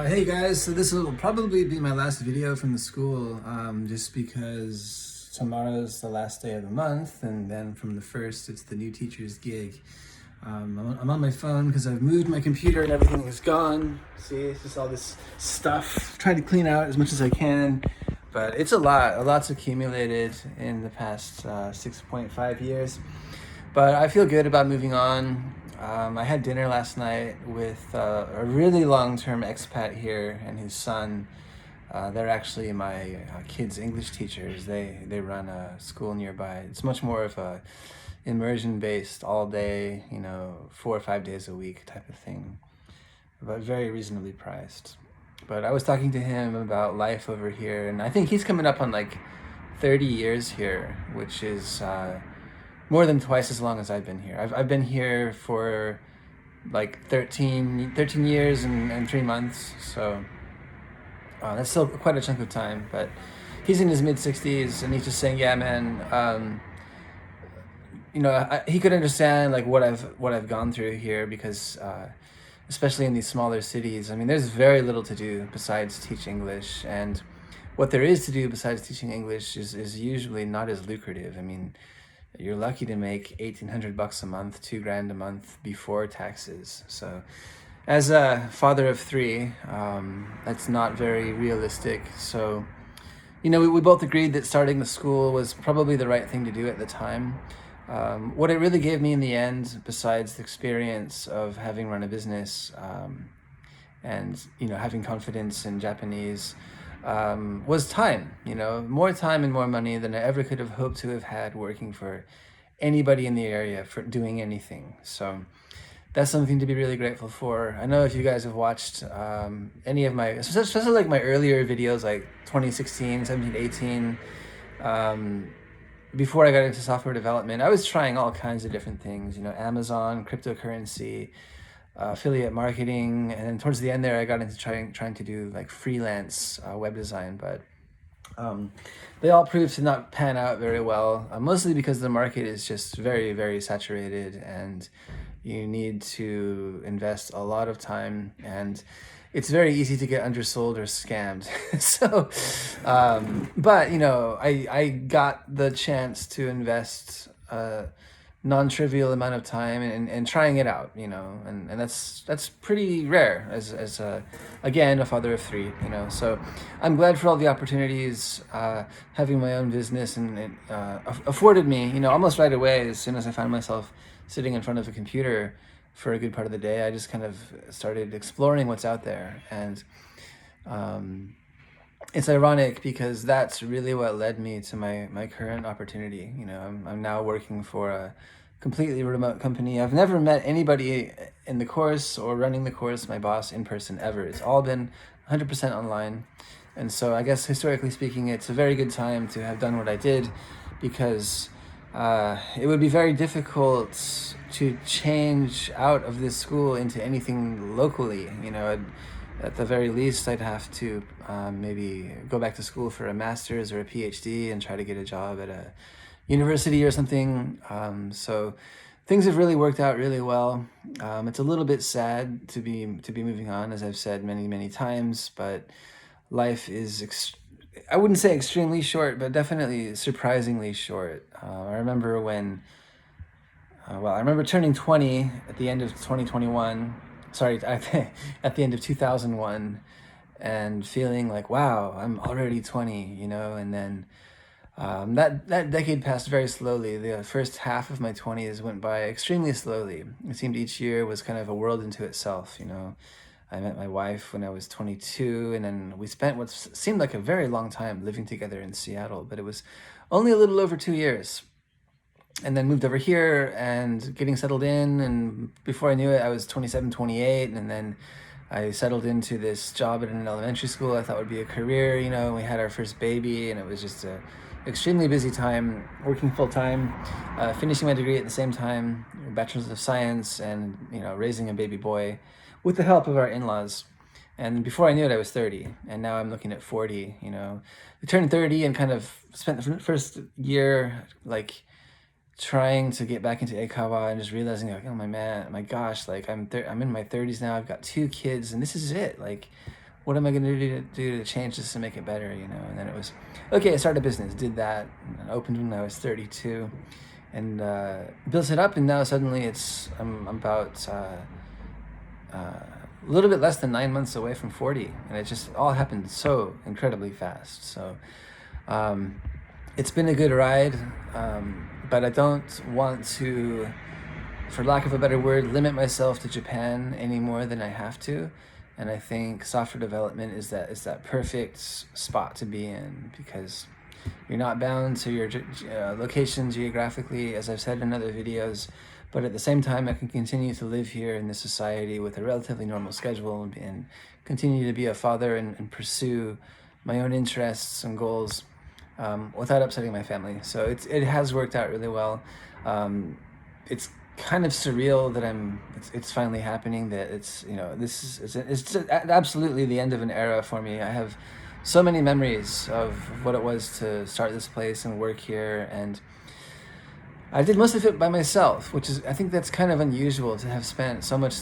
Hey guys, so this will probably be my last video from the school, just because tomorrow's the last day of the month, and then from the 1st it's the new teacher's gig. I'm on my phone because I've moved my computer and everything is gone. See, it's just all this stuff. Trying to clean out as much as I can, but it's a lot's accumulated in the past 6.5 years. But I feel good about moving on. I had dinner last night with a really long-term expat here and his son. They're actually my kids' English teachers. They run a school nearby. It's much more of a immersion-based, all day, 4 or 5 days a week type of thing, but very reasonably priced. But I was talking to him about life over here, and I think he's coming up on like 30 years here, which is more than twice as long as I've been here. I've been here for like 13 years and 3 months, so that's still quite a chunk of time. But he's in his mid-60s, and he's just saying, yeah, man, he could understand like what I've gone through here, because especially in these smaller cities, I mean, there's very little to do besides teach English, and what there is to do besides teaching English is usually not as lucrative. I mean, you're lucky to make $1,800 a month, $2,000 a month before taxes. So as a father of 3, that's not very realistic. So, we both agreed that starting the school was probably the right thing to do at the time. What it really gave me in the end, besides the experience of having run a business, and having confidence in Japanese, was time. More time and more money than I ever could have hoped to have had working for anybody in the area for doing anything. So that's something to be really grateful for. I know if you guys have watched any of my, especially like my earlier videos, like 2016, 17, 18, before I got into software development, I was trying all kinds of different things, Amazon, cryptocurrency, affiliate marketing, and then towards the end there I got into trying to do like freelance web design, but they all proved to not pan out very well, mostly because the market is just very, very saturated, and you need to invest a lot of time, and it's very easy to get undersold or scammed. So but I got the chance to invest non-trivial amount of time and trying it out, and that's pretty rare as again, a father of 3, so I'm glad for all the opportunities having my own business, and it afforded me, almost right away, as soon as I found myself sitting in front of a computer for a good part of the day, I just kind of started exploring what's out there. And it's ironic because that's really what led me to my current opportunity. I'm now working for a completely remote company. I've never met anybody in the course or running the course, my boss, in person ever. It's all been 100% online. And so I guess historically speaking, it's a very good time to have done what I did, because it would be very difficult to change out of this school into anything locally. At the very least, I'd have to maybe go back to school for a master's or a PhD and try to get a job at a university or something. So things have really worked out really well. It's a little bit sad to be moving on, as I've said many, many times, but life is I wouldn't say extremely short, but definitely surprisingly short. I remember I remember turning 20 at the end of 2021. Sorry, at the end of 2001, and feeling like, wow, I'm already 20, and then that decade passed very slowly. The first half of my 20s went by extremely slowly. It seemed each year was kind of a world into itself. I met my wife when I was 22, and then we spent what seemed like a very long time living together in Seattle, but it was only a little over 2 years. And then moved over here and getting settled in, and before I knew it, I was 27, 28, and then I settled into this job at an elementary school I thought would be a career. We had our first baby, and it was just a extremely busy time, working full-time, finishing my degree at the same time, Bachelor's of Science, and raising a baby boy with the help of our in-laws. And before I knew it, I was 30, and now I'm looking at 40. I turned 30 and kind of spent the first year like trying to get back into Eikawa, and just realizing like, oh my gosh, like I'm in my 30s now, I've got 2 kids, and this is it. Like, what am I going to do to change this to make it better, you know? And then it was, okay, I started a business, did that, and opened when I was 32, and built it up, and now suddenly I'm about a little bit less than 9 months away from 40, and it just all happened so incredibly fast. So it's been a good ride, but I don't want to, for lack of a better word, limit myself to Japan any more than I have to. And I think software development is that perfect spot to be in, because you're not bound to your location geographically, as I've said in other videos, but at the same time I can continue to live here in this society with a relatively normal schedule and continue to be a father and pursue my own interests and goals without upsetting my family. So it has worked out really well. It's kind of surreal that it's finally happening, that it's, you know, it's absolutely the end of an era for me. I have so many memories of what it was to start this place and work here, and I did most of it by myself, which is, I think that's kind of unusual to have spent so much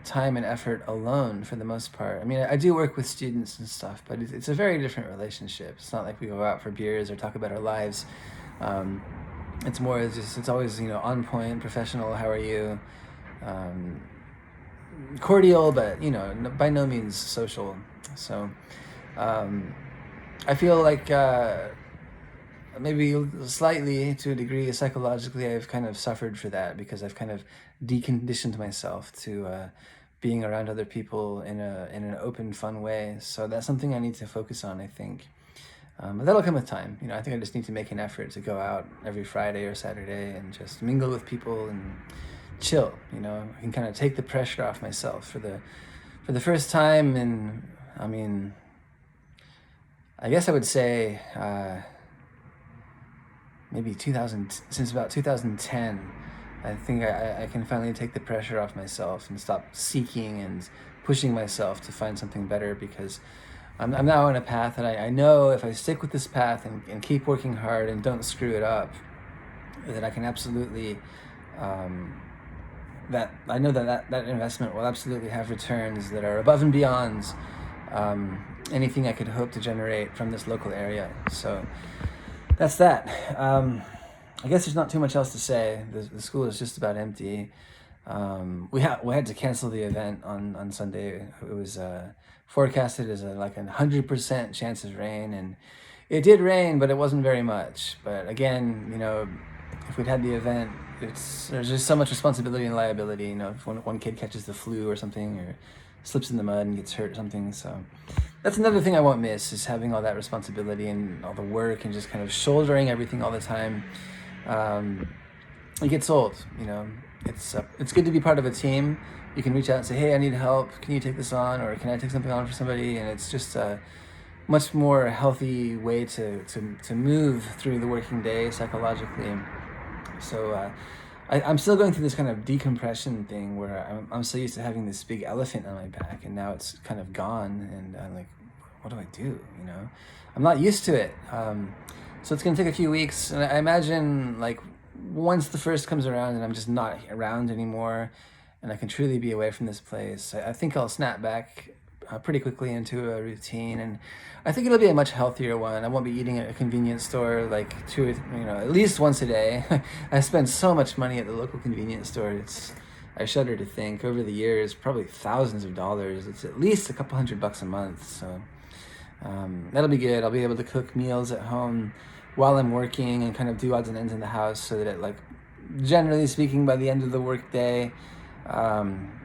time and effort alone for the most part. I mean, I do work with students and stuff, but it's a very different relationship. It's not like we go out for beers or talk about our lives. It's more just, it's always, you know, on point, professional, how are you? Cordial, but, you know, by no means social. So I feel like maybe slightly, to a degree, psychologically, I've kind of suffered for that, because I've kind of deconditioned myself to being around other people in an open, fun way. So that's something I need to focus on, I think. But that'll come with time. You know, I think I just need to make an effort to go out every Friday or Saturday and just mingle with people and chill. You know, I can kind of take the pressure off myself for the first time. And I mean, I guess I would say maybe since about 2010, I think I can finally take the pressure off myself and stop seeking and pushing myself to find something better, because I'm now on a path that I know if I stick with this path and keep working hard and don't screw it up, that I can absolutely, that I know that investment will absolutely have returns that are above and beyond anything I could hope to generate from this local area. So that's that. I guess there's not too much else to say. The school is just about empty. We had to cancel the event on Sunday. It was forecasted as like 100% chance of rain, and it did rain, but it wasn't very much. But again, you know, if we'd had the event, there's just so much responsibility and liability. You know, if one kid catches the flu or something, or slips in the mud and gets hurt or something. So that's another thing I won't miss, is having all that responsibility and all the work and just kind of shouldering everything all the time. It gets old, you know. It's good to be part of a team. You can reach out and say, hey, I need help. Can you take this on? Or can I take something on for somebody? And it's just a much more healthy way to move through the working day psychologically. So I'm still going through this kind of decompression thing where I'm so used to having this big elephant on my back, and now it's kind of gone, and I'm like, what do I do? You know, I'm not used to it. So it's going to take a few weeks, and I imagine, like, once the first comes around and I'm just not around anymore and I can truly be away from this place, I think I'll snap back pretty quickly into a routine, and I think it'll be a much healthier one. I won't be eating at a convenience store like at least once a day. I spend so much money at the local convenience store. I shudder to think, over the years, probably thousands of dollars. It's at least a couple $100 a month. So that'll be good. I'll be able to cook meals at home while I'm working and kind of do odds and ends in the house, so that it, like, generally speaking, by the end of the work day,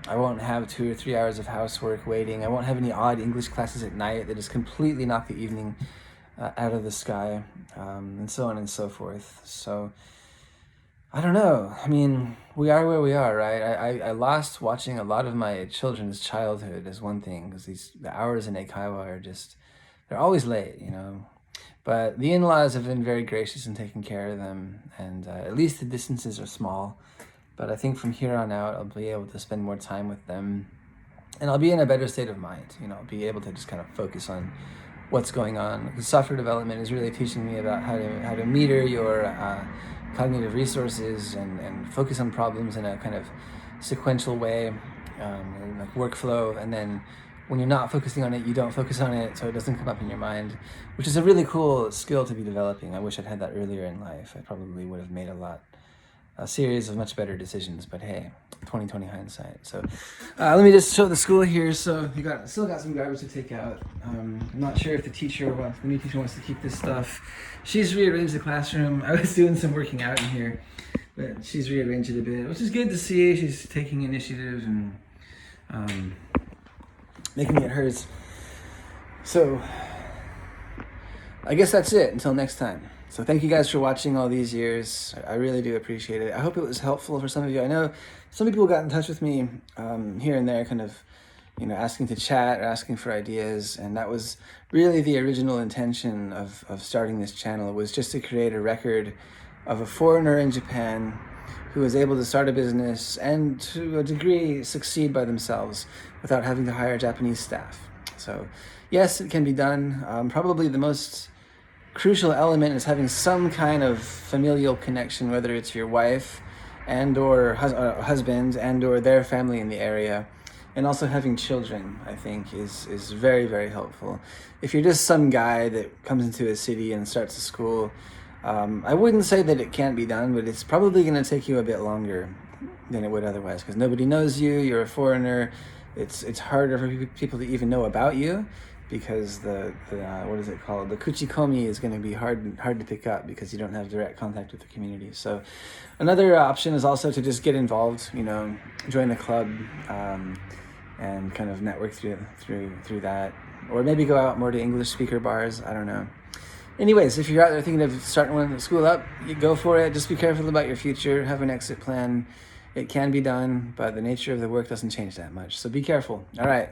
I won't have 2 or 3 hours of housework waiting. I won't have any odd English classes at night that just completely knock the evening out of the sky, and so on and so forth. So I don't know. I mean, we are where we are, right? I lost watching a lot of my children's childhood as one thing, because the hours in Eikaiwa are just, they're always late, you know. But the in-laws have been very gracious in taking care of them, and at least the distances are small. But I think from here on out, I'll be able to spend more time with them, and I'll be in a better state of mind. You know, I'll be able to just kind of focus on what's going on. Because software development is really teaching me about how to meter your cognitive resources and focus on problems in a kind of sequential way, like workflow, and then when you're not focusing on it, you don't focus on it, so it doesn't come up in your mind, which is a really cool skill to be developing. I wish I'd had that earlier in life. I probably would have made a series of much better decisions, but hey, 2020 hindsight. So let me just show the school here. So still got some garbage to take out. I'm not sure if the new teacher wants to keep this stuff. She's rearranged the classroom. I was doing some working out in here, but she's rearranged it a bit, which is good to see. She's taking initiative and making it hers. So I guess that's it until next time. So thank you guys for watching all these years. I really do appreciate it. I hope it was helpful for some of you. I know some people got in touch with me here and there, kind of, asking to chat or asking for ideas. And that was really the original intention of starting this channel, was just to create a record of a foreigner in Japan who was able to start a business and to a degree succeed by themselves without having to hire Japanese staff. So yes, it can be done. Probably the most crucial element is having some kind of familial connection, whether it's your wife and or husband and or their family in the area. And also having children, I think, is very, very helpful. If you're just some guy that comes into a city and starts a school, I wouldn't say that it can't be done, but it's probably going to take you a bit longer than it would otherwise, because nobody knows you, you're a foreigner. It's harder for people to even know about you, because the what is it called? The kuchikomi is going to be hard to pick up because you don't have direct contact with the community. So another option is also to just get involved, join a club, and kind of network through that, or maybe go out more to English speaker bars. I don't know. Anyways, if you're out there thinking of starting one school up, you go for it. Just be careful about your future. Have an exit plan. It can be done, but the nature of the work doesn't change that much. So be careful. All right.